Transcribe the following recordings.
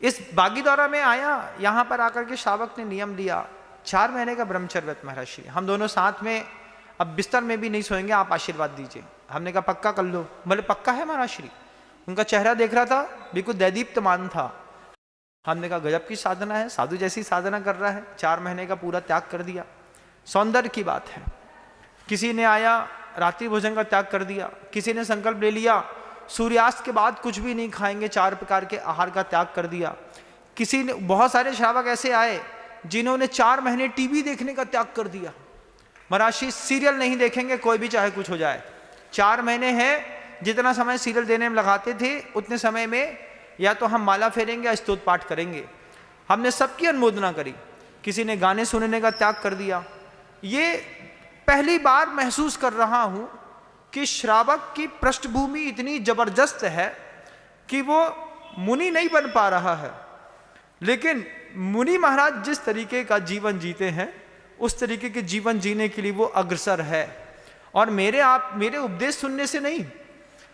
इस बागीदौरा में आया, यहाँ पर आकर के श्रावक ने नियम लिया 4 महीने का ब्रह्मचर्य व्रत महाराज, हम दोनों साथ में अब बिस्तर में भी नहीं सोएंगे, आप आशीर्वाद दीजिए। हमने कहा पक्का कर लो। बोले पक्का है महाराज श्री। उनका चेहरा देख रहा था, बिल्कुल दैदीप्यमान था। हमने कहा गजब की साधना है, साधु जैसी साधना कर रहा है, 4 महीने का पूरा त्याग कर दिया। सौंदर्य की बात है। किसी ने आया रात्रि भोजन का त्याग कर दिया, किसी ने संकल्प ले लिया सूर्यास्त के बाद कुछ भी नहीं खाएंगे, 4 प्रकार के आहार का त्याग कर दिया। किसी ने, बहुत सारे श्रावक ऐसे आए जिन्होंने 4 महीने टीवी देखने का त्याग कर दिया। महाराज सीरियल नहीं देखेंगे, कोई भी चाहे कुछ हो जाए। 4 महीने हैं, जितना समय सीरियल देने में लगाते थे उतने समय में या तो हम माला फेरेंगे या स्तोत्र पाठ करेंगे। हमने सबकी अनुमोदना करी। किसी ने गाने सुनने का त्याग कर दिया। ये पहली बार महसूस कर रहा हूं कि श्रावक की पृष्ठभूमि इतनी जबरदस्त है कि वो मुनि नहीं बन पा रहा है, लेकिन मुनि महाराज जिस तरीके का जीवन जीते हैं उस तरीके के जीवन जीने के लिए वो अग्रसर है। और मेरे उपदेश सुनने से नहीं,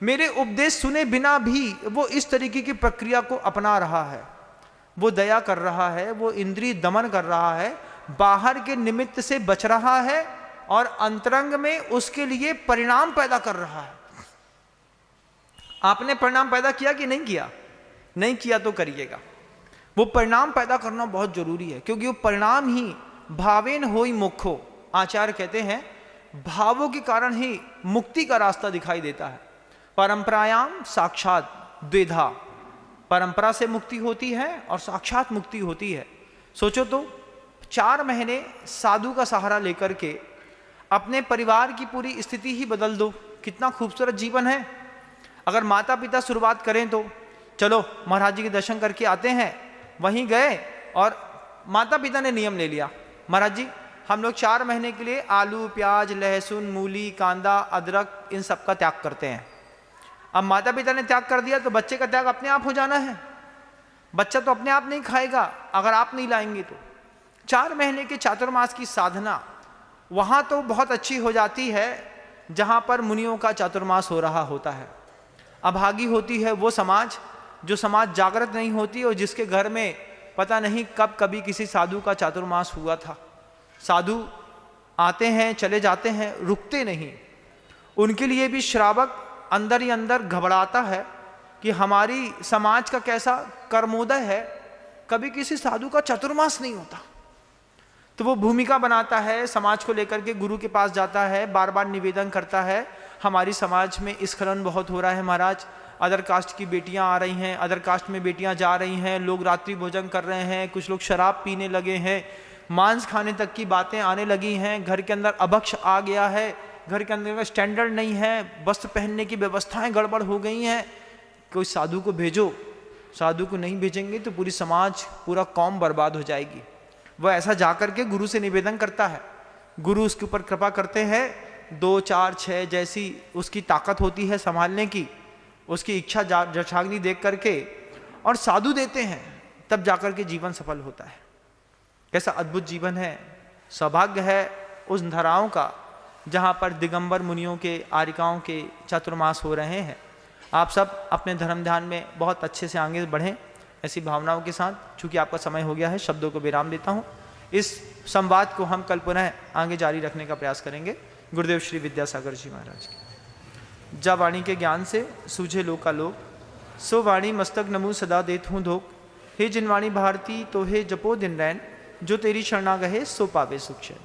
मेरे उपदेश सुने बिना भी वो इस तरीके की प्रक्रिया को अपना रहा है। वो दया कर रहा है, वो इंद्रिय दमन कर रहा है, बाहर के निमित्त से बच रहा है और अंतरंग में उसके लिए परिणाम पैदा कर रहा है। आपने परिणाम पैदा किया कि नहीं किया? नहीं किया तो करिएगा। वो परिणाम पैदा करना बहुत जरूरी है, क्योंकि वो परिणाम ही भावेन होई मोक्षो। आचार्य कहते हैं भावों के कारण ही मुक्ति का रास्ता दिखाई देता है। परंपरायाम साक्षात द्विधा, परंपरा से मुक्ति होती है और साक्षात मुक्ति होती है। सोचो तो 4 महीने साधु का सहारा लेकर के अपने परिवार की पूरी स्थिति ही बदल दो, कितना खूबसूरत जीवन है। अगर माता पिता शुरुआत करें तो चलो महाराज जी के दर्शन करके आते हैं, वहीं गए और माता पिता ने नियम ले लिया, महाराज जी हम लोग 4 महीने के लिए आलू प्याज लहसुन मूली कांदा अदरक इन सब का त्याग करते हैं। अब माता पिता ने त्याग कर दिया तो बच्चे का त्याग अपने आप हो जाना है। बच्चा तो अपने आप नहीं खाएगा अगर आप नहीं लाएंगे तो। 4 महीने के चातुर्मास की साधना वहाँ तो बहुत अच्छी हो जाती है जहाँ पर मुनियों का चातुर्मास हो रहा होता है। अभागी होती है वो समाज जो समाज जागृत नहीं होती और जिसके घर में पता नहीं कब कभी किसी साधु का चातुर्मास हुआ था। साधु आते हैं चले जाते हैं, रुकते नहीं। उनके लिए भी श्रावक अंदर ही अंदर घबराता है कि हमारी समाज का कैसा कर्मोदय है, कभी किसी साधु का चातुर्मास नहीं होता। तो वो भूमिका बनाता है, समाज को लेकर के गुरु के पास जाता है, बार बार निवेदन करता है हमारी समाज में स्खलन बहुत हो रहा है महाराज, अदर कास्ट की बेटियां आ रही हैं, अदर कास्ट में बेटियां जा रही हैं, लोग रात्रि भोजन कर रहे हैं, कुछ लोग शराब पीने लगे हैं, मांस खाने तक की बातें आने लगी हैं, घर के अंदर अभक्ष आ गया है, घर के अंदर स्टैंडर्ड नहीं है, वस्त्र पहनने की व्यवस्थाएं गड़बड़ हो गई हैं, कोई साधु को भेजो। साधु को नहीं भेजेंगे तो पूरी समाज पूरा कौम बर्बाद हो जाएगी। वह ऐसा जाकर के गुरु से निवेदन करता है, गुरु उसके ऊपर कृपा करते हैं, 2 4 6 जैसी उसकी ताकत होती है संभालने की, उसकी इच्छा जठाग्नि देख करके और साधु देते हैं, तब जाकर के जीवन सफल होता है। कैसा अद्भुत जीवन है, सौभाग्य है उस धराओं का जहाँ पर दिगंबर मुनियों के आर्यिकाओं के चातुर्मास हो रहे हैं। आप सब अपने धर्म ध्यान में बहुत अच्छे से आगे बढ़ें ऐसी भावनाओं के साथ। चूँकि आपका समय हो गया है, शब्दों को विराम देता हूँ। इस संवाद को हम कल पुनः आगे जारी रखने का प्रयास करेंगे। गुरुदेव श्री विद्यासागर जी महाराज की। जा वाणी के ज्ञान से सूझे लोकालोक, सो वाणी मस्तक नमु सदा देत हूँ धोक। हे जिनवाणी भारती तो हे जपो दिन रैन, जो तेरी शरणा गहे सो पावे सुख चैन।